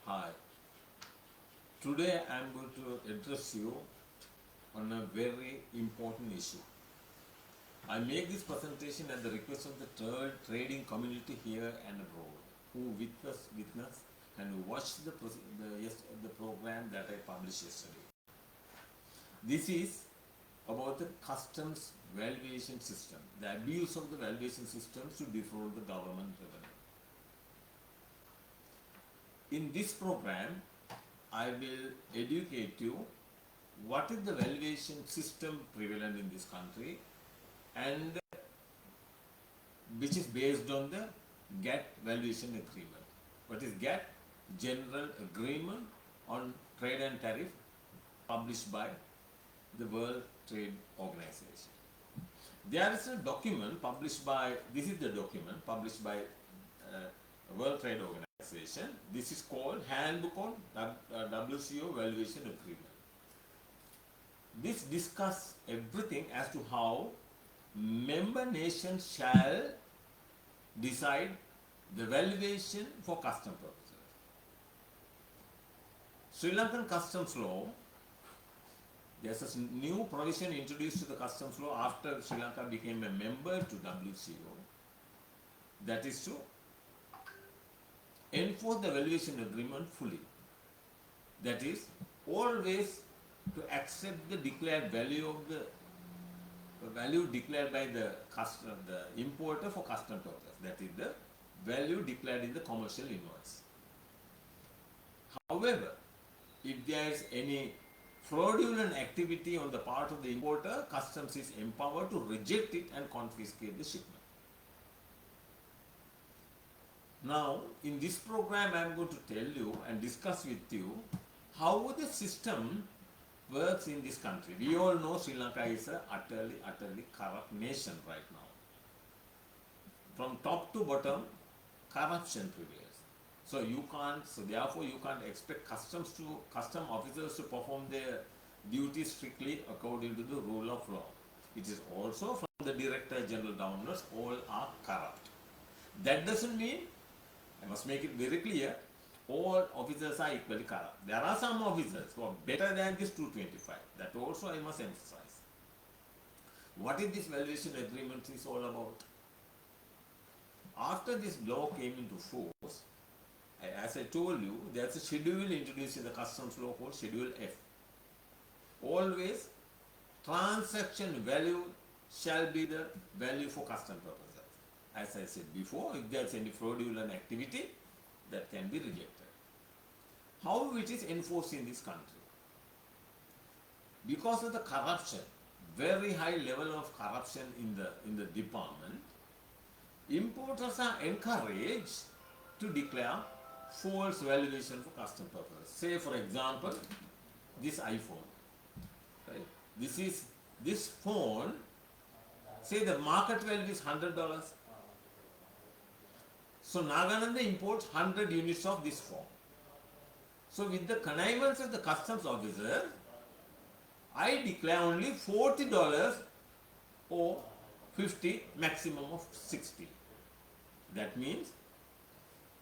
Hi. Today I am going to address you on a very important issue. I make this presentation at the request of the trading community here and abroad, who witness and watch the program that I published yesterday. This is about the customs valuation system, the abuse of the valuation systems to defraud the government revenue. In this program, I will educate you what is the valuation system prevalent in this country and which is based on the GATT valuation agreement. What is GATT? General Agreement on Trade and Tariff, published by the World Trade Organization. There is a document published by, this is the document published by World Trade Organization. This is called Handbook on WCO Valuation Agreement. This discusses everything as to how member nations shall decide the valuation for custom purposes. Sri Lankan customs law, there's a new provision introduced to the customs law after Sri Lanka became a member to WCO. That is to enforce the valuation agreement fully. That is, always to accept the declared value of the value declared by the importer for custom purpose. That is the value declared in the commercial invoice. However, if there is any fraudulent activity on the part of the importer, customs is empowered to reject it and confiscate the shipment. Now, in this program, I am going to tell you and discuss with you how the system works in this country. We all know Sri Lanka is a utterly corrupt nation right now. From top to bottom, corruption prevails. So therefore you can't expect custom officers to perform their duties strictly according to the rule of law. It is also from the Director General downwards, all are corrupt. That doesn't mean, I must make it very clear, all officers are equally corrupt. There are some officers who are better than this 225. That also I must emphasize. What is this valuation agreement is all about? After this law came into force, as I told you, there's a schedule introduced in the customs law called Schedule F. Always, transaction value shall be the value for custom purposes. As I said before, if there's any fraudulent activity, that can be rejected. How it is enforced in this country? Because of the corruption, very high level of corruption in the department, importers are encouraged to declare false valuation for custom purposes. Say for example, this iPhone. Right? This phone, say the market value is $100. So Nagananda imports 100 units of this phone. So with the connivance of the customs officer, I declare only $40 or 50, maximum of 60. That means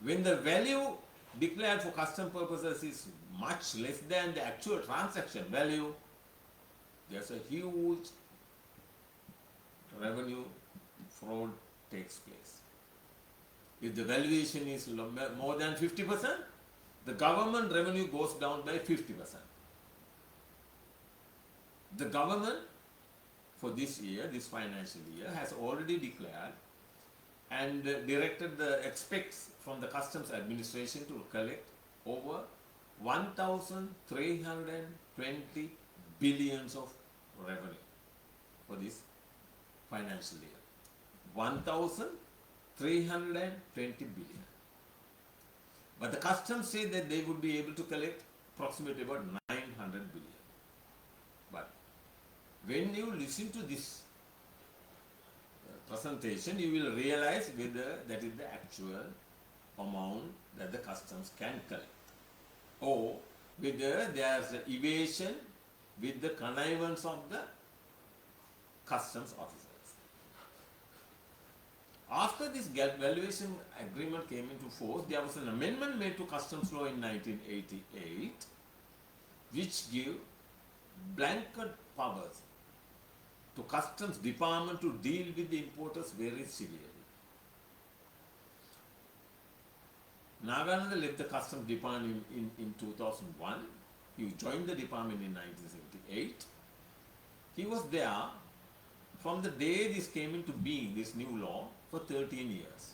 when the value declared for custom purposes is much less than the actual transaction value, there's a huge revenue fraud takes place. If the valuation is more than 50%, the government revenue goes down by 50%. The government for this year, this financial year, has already declared and expects from the customs administration to collect over 1,320 billions of revenue for this financial year. 1,320 billion. But the customs say that they would be able to collect approximately about 900 billion. But when you listen to this presentation, you will realize whether that is the actual amount that the customs can collect, or whether there is evasion with the connivance of the customs officers. After this valuation agreement came into force, there was an amendment made to customs law in 1988 which give blanket powers to customs department to deal with the importers very severely. Nagananda left the customs department in 2001. He joined the department in 1978. He was there from the day this came into being, this new law, for 13 years.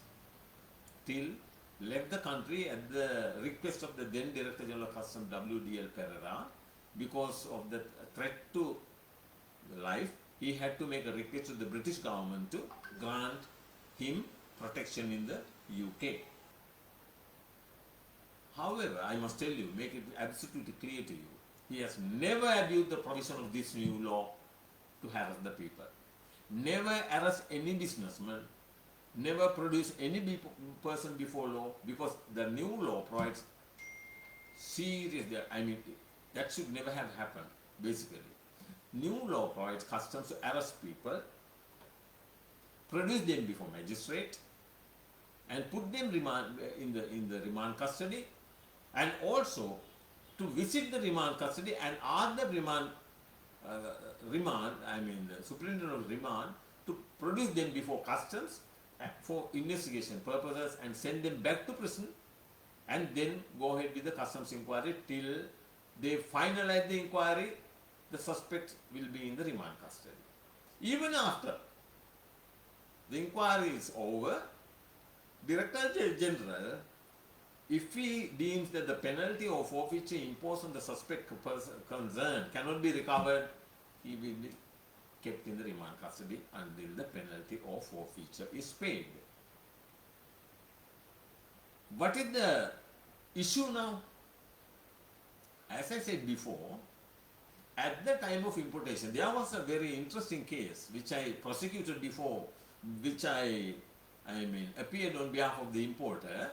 Till left the country at the request of the then Director General of Customs W.D.L. Pereira. Because of the threat to life, he had to make a request to the British government to grant him protection in the UK. However, I must tell you, make it absolutely clear to you, he has never abused the provision of this new law to harass the people. Never arrest any businessman, never produce any person before law, because the new law provides serious, that should never have happened, basically. New law provides customs to arrest people, produce them before magistrate, and put them in the remand custody, and also to visit the remand custody and ask the the superintendent of remand to produce them before customs for investigation purposes and send them back to prison, and then go ahead with the customs inquiry till they finalize the inquiry. The suspect will be in the remand custody. Even after the inquiry is over, Director General, if he deems that the penalty or forfeiture imposed on the suspect concerned cannot be recovered, he will be kept in the remand custody until the penalty or forfeiture is paid. What is the issue now? As I said before, at the time of importation, there was a very interesting case which I prosecuted before, which appeared on behalf of the importer.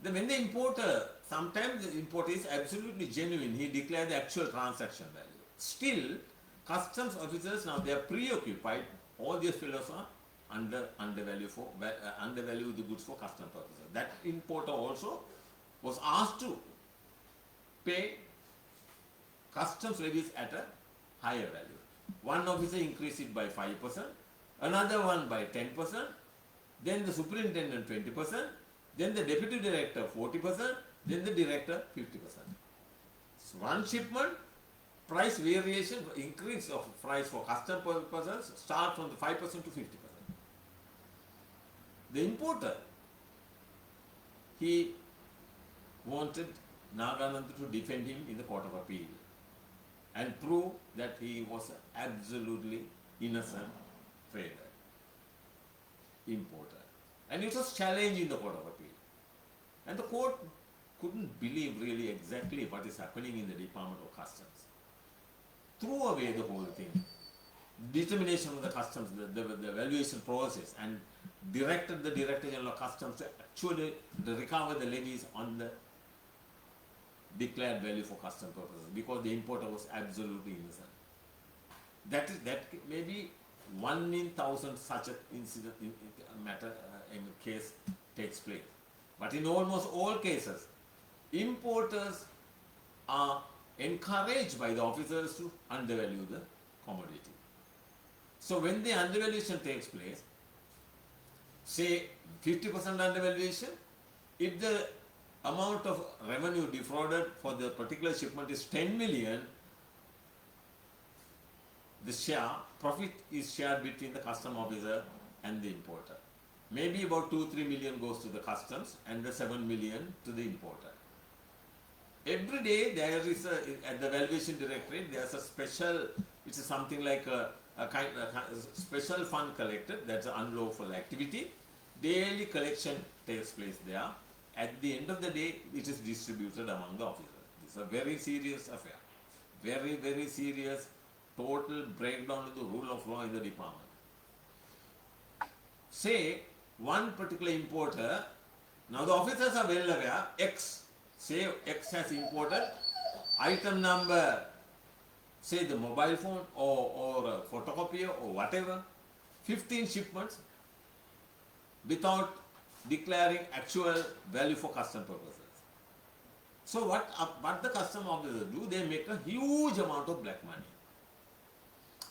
When the importer, sometimes the importer is absolutely genuine, he declared the actual transaction value. Still, customs officers now, they are preoccupied, all these fellows are undervalue the goods for custom purposes. That importer also was asked to pay customs levies at a higher value. One officer increased it by 5%, another one by 10%, then the superintendent 20%, then the deputy director 40%, then the director 50%. So one shipment, price variation, increase of price for custom purposes start from the 5% to 50%. The importer, he wanted Nagananda to defend him in the Court of Appeal and prove that he was an absolutely innocent trader, importer. And it was challenged in the Court of Appeal. And the court couldn't believe really exactly what is happening in the Department of Customs. Threw away the whole thing, determination of the customs, the valuation process, and directed the Director General of Customs to actually recover the levies on the declared value for custom purposes, because the importer was absolutely innocent. That may be 1 in 1,000 such an incident case takes place. But in almost all cases, importers are encouraged by the officers to undervalue the commodity. So when the undervaluation takes place, say 50% undervaluation, if the amount of revenue defrauded for the particular shipment is 10 million, the profit is shared between the custom officer and the importer. Maybe about 2-3 million goes to the customs and the 7 million to the importer. Every day there is at the valuation directorate, there is a special, it's something like a special fund collected, that's an unlawful activity. Daily collection takes place there. At the end of the day, it is distributed among the officers. It's a very serious affair. Very, very serious, total breakdown of the rule of law in the department. Say, one particular importer, now the officers are well aware, say X has imported item number, say the mobile phone or a photocopier or whatever, 15 shipments, without declaring actual value for custom purposes. So what the custom officers do, they make a huge amount of black money.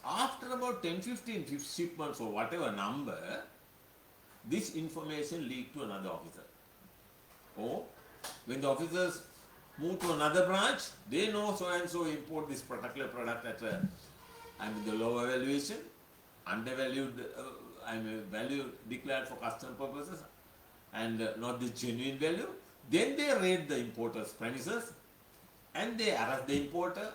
After about 10, 15 shipments or whatever number, this information leaked to another officer. Or when the officers move to another branch, they know so and so import this particular product at the lower valuation, undervalued, value declared for custom purposes, and not the genuine value. Then they raid the importer's premises and they arrest the importer,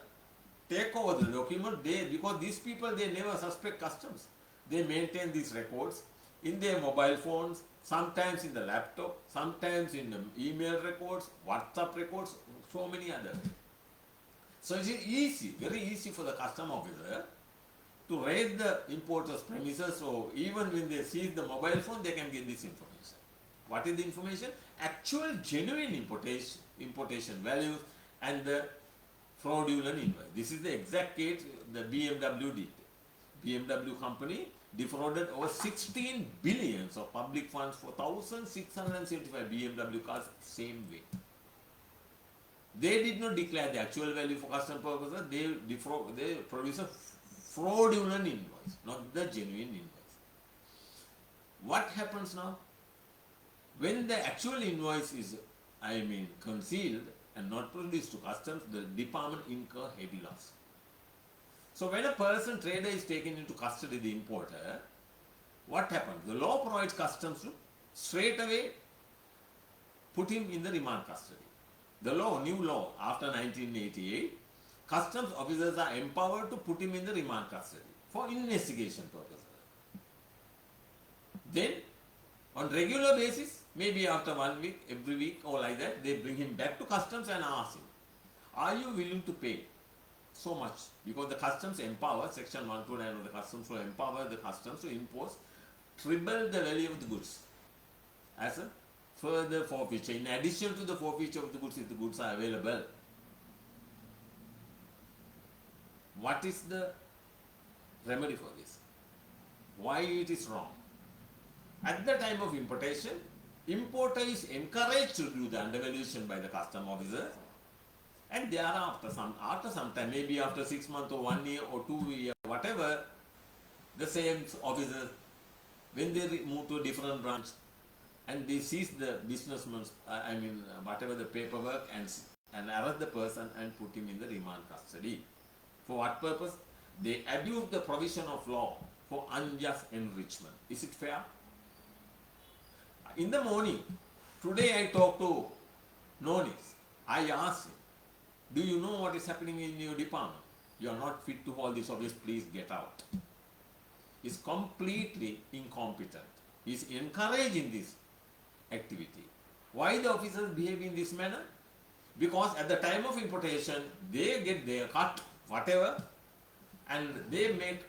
take over the document. Because these people, they never suspect customs. They maintain these records in their mobile phones, sometimes in the laptop, sometimes in the email records, WhatsApp records, so many others. So it's easy, very easy for the custom officer to raid the importer's premises. So even when they seize the mobile phone, they can get this information. What is the information? Actual genuine importation values and the fraudulent invoice. This is the exact case the BMW did. BMW company defrauded over 16 billions of public funds for 1,675 BMW cars same way. They did not declare the actual value for custom purposes. They produce a fraudulent invoice, not the genuine invoice. What happens now? When the actual invoice is, concealed and not produced to customs, the department incur heavy loss. So when a trader is taken into custody, the importer, what happens? The law provides customs to straight away put him in the remand custody. The new law after 1988, customs officers are empowered to put him in the remand custody for investigation purposes. Then, on regular basis, maybe after 1 week, every week or like that, they bring him back to customs and ask him, are you willing to pay so much? Because the customs empower, section 129 of the customs law empower the customs to impose triple the value of the goods as a further forfeiture, in addition to the forfeiture of the goods if the goods are available. What is the remedy for this? Why it is wrong? At the time of importation, importer is encouraged to do the undervaluation by the custom officer, and thereafter, after some time, maybe after 6 months or 1 year or 2 years, whatever, the same officers, when they move to a different branch and they seize the businessman's, whatever the paperwork, and arrest the person and put him in the remand custody. For what purpose? They abuse the provision of law for unjust enrichment. Is it fair? In the morning, today I talked to Nonis. I asked him, do you know what is happening in your department? You are not fit to hold this office, please get out. He is completely incompetent. He is encouraging this activity. Why the officers behave in this manner? Because at the time of importation, they get their cut, whatever, and they make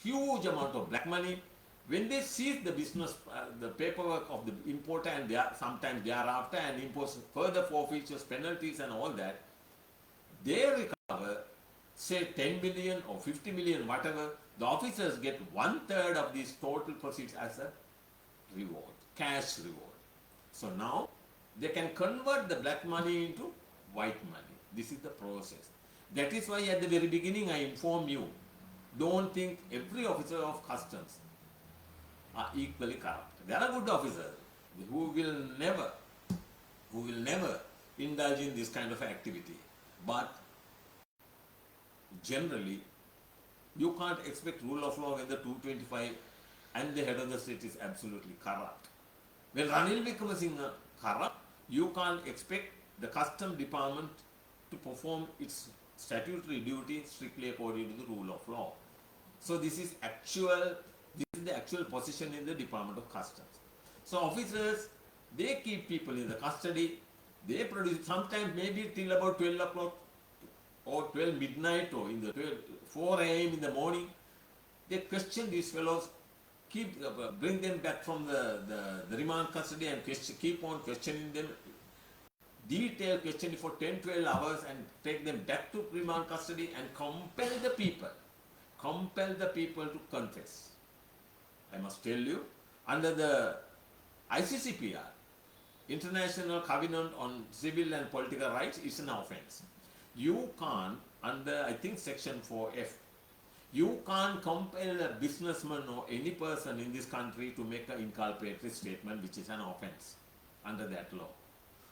huge amount of black money. When they seize the business, the paperwork of the importer, and sometimes thereafter, and impose further forfeitures, penalties and all that, they recover, say 10 million or 50 million, whatever. The officers get 1/3 of these total proceeds as a reward, cash reward. So now they can convert the black money into white money. This is the process. That is why at the very beginning I inform you, don't think every officer of customs are equally corrupt. There are good officers who will never indulge in this kind of activity. But generally, you can't expect rule of law when the 225 and the head of the state is absolutely corrupt. When Ranil Wickremesinghe corrupt, you can't expect the custom department to perform its statutory duty strictly according to the rule of law. So this is the actual position in the Department of Customs. So officers, they keep people in the custody, they produce sometimes maybe till about 12 o'clock or 12 midnight or in the 4 a.m. in the morning. They question these fellows, bring them back from the remand custody and keep on questioning them, detailed questioning for 10-12 hours, and take them back to remand custody and compel the people to confess. I must tell you, under the ICCPR, International Covenant on Civil and Political Rights, is an offense. You can't, under I think section 4F, you can't compel a businessman or any person in this country to make an inculpatory statement, which is an offense under that law.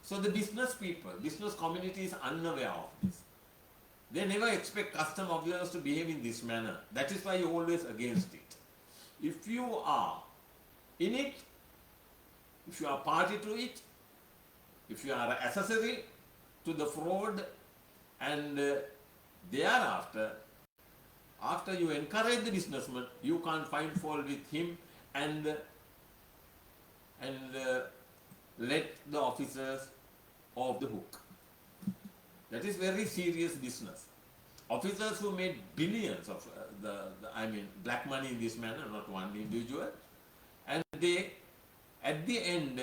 So the business people, business community is unaware of this. They never expect custom officers to behave in this manner. That is why you're always against it. If you are in it, if you are party to it, if you are accessory to the fraud, and thereafter, after you encourage the businessman, you can't find fault with him and let the officers off the hook. That is very serious business. Officers who made billions of black money in this manner, not one individual, and they, at the end,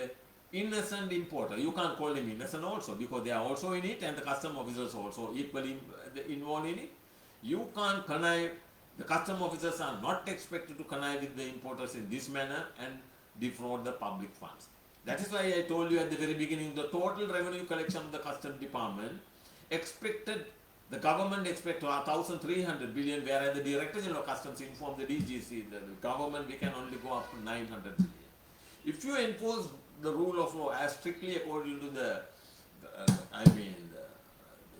innocent importer, you can't call them innocent also, because they are also in it, and the custom officers also equally involved in it. You can't connive, the custom officers are not expected to connive with the importers in this manner and defraud the public funds. That is why I told you at the very beginning, the total revenue collection of the Customs Department the government expected 1,300 billion, whereas the Director General of Customs informed the DGC, the government, we can only go up to 900 billion. If you enforce the rule of law as strictly according to the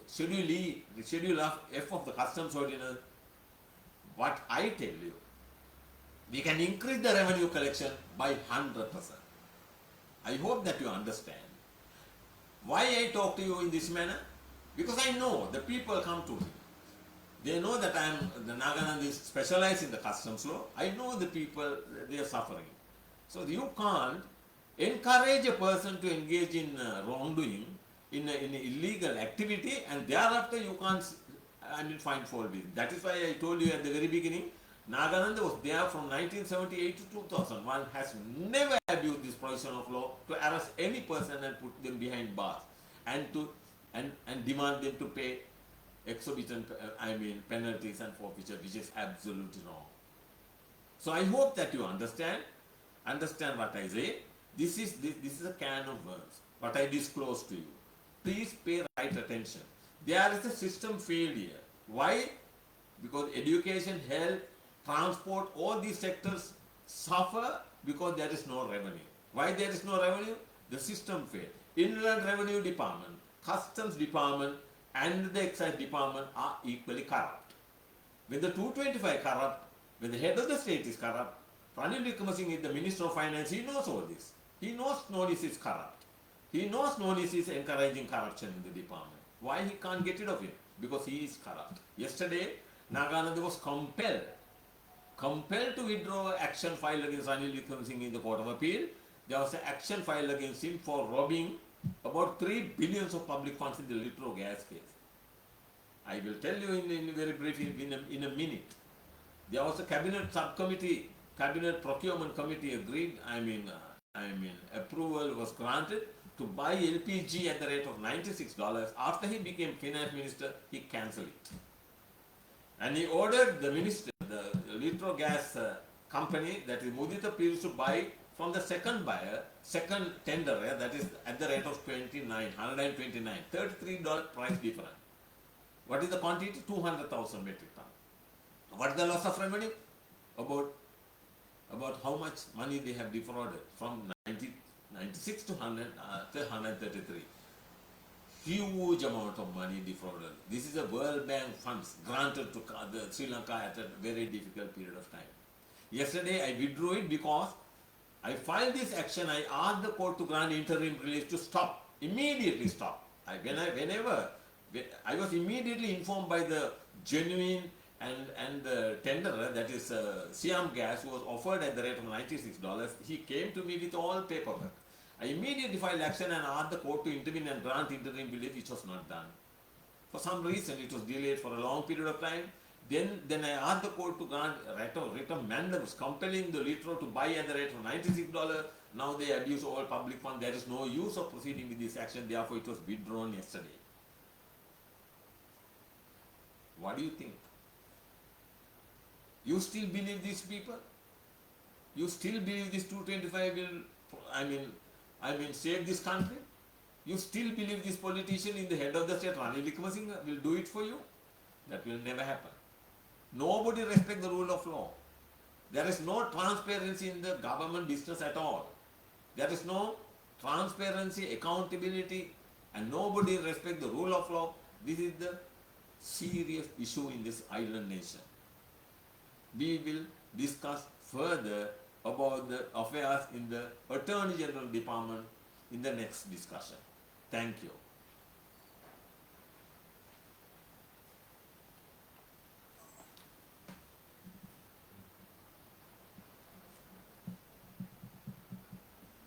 Schedule E, the Schedule F of the Customs Ordinance, what I tell you, we can increase the revenue collection by 100%. I hope that you understand. Why I talk to you in this manner? Because I know the people come to me. They know that the Naganand is specialized in the customs law. I know the people, they are suffering. So you can't encourage a person to engage in wrongdoing, in illegal activity, and thereafter you can't find fault with it. That is why I told you at the very beginning, Nagananda was there from 1978 to 2001, has never abused this provision of law to arrest any person and put them behind bars and demand them to pay exorbitant penalties and forfeiture, which is absolutely wrong. So I hope that you understand what I say. This is a can of worms, what I disclose to you. Please pay right attention. There is a system failure. Why? Because education, health, transport, all these sectors suffer because there is no revenue. Why there is no revenue? The system failed. Inland Revenue Department, Customs Department, and the Excise Department are equally corrupt. When the 225 corrupt, when the head of the state is corrupt, Ranil Wickremesinghe is the Minister of Finance, he knows all this. He knows Nonis is corrupt. He knows Nonis is encouraging corruption in the department. Why he can't get rid of him? Because he is corrupt. Yesterday, Nagananda was compelled to withdraw action filed against Ranil Wickremesinghe in the Court of Appeal. There was an action filed against him for robbing about 3 billions of public funds in the Litro gas case. I will tell you in very brief in a minute. There was a cabinet subcommittee, cabinet procurement committee agreed, approval was granted to buy LPG at the rate of $96. After he became finance minister, he cancelled it. And he ordered the minister, the Litro gas company, that is Mudita Pires, to buy from the second buyer, second tenderer, that is at the rate of $129, $33 price difference. What is the quantity? 200,000 metric ton. What is the loss of revenue? About how much money they have defrauded from 96 to 133. Huge amount of money defrauded. This is a World Bank funds granted to Sri Lanka at a very difficult period of time. Yesterday I withdrew it because I filed this action. I asked the court to grant interim release to stop, immediately stop. I was immediately informed by the genuine and the tenderer, that is Siam Gas, who was offered at the rate of $96. He came to me with all paperwork. I immediately filed action and asked the court to intervene and grant interim relief, which was not done. For some reason, it was delayed for a long period of time. Then I asked the court to grant writ of mandamus, compelling the Litro to buy at the rate of $96. Now they abuse all public funds. There is no use of proceeding with this action. Therefore, it was withdrawn yesterday. What do you think? You still believe these people? You still believe this 225 I mean, save this country? You still believe this politician in the head of the state, Ranil Wickremesinghe, will do it for you? That will never happen. Nobody respects the rule of law. There is no transparency in the government business at all. There is no transparency, accountability, and nobody respects the rule of law. This is the serious issue in this island nation. We will discuss further about the affairs in the Attorney General Department in the next discussion. Thank you.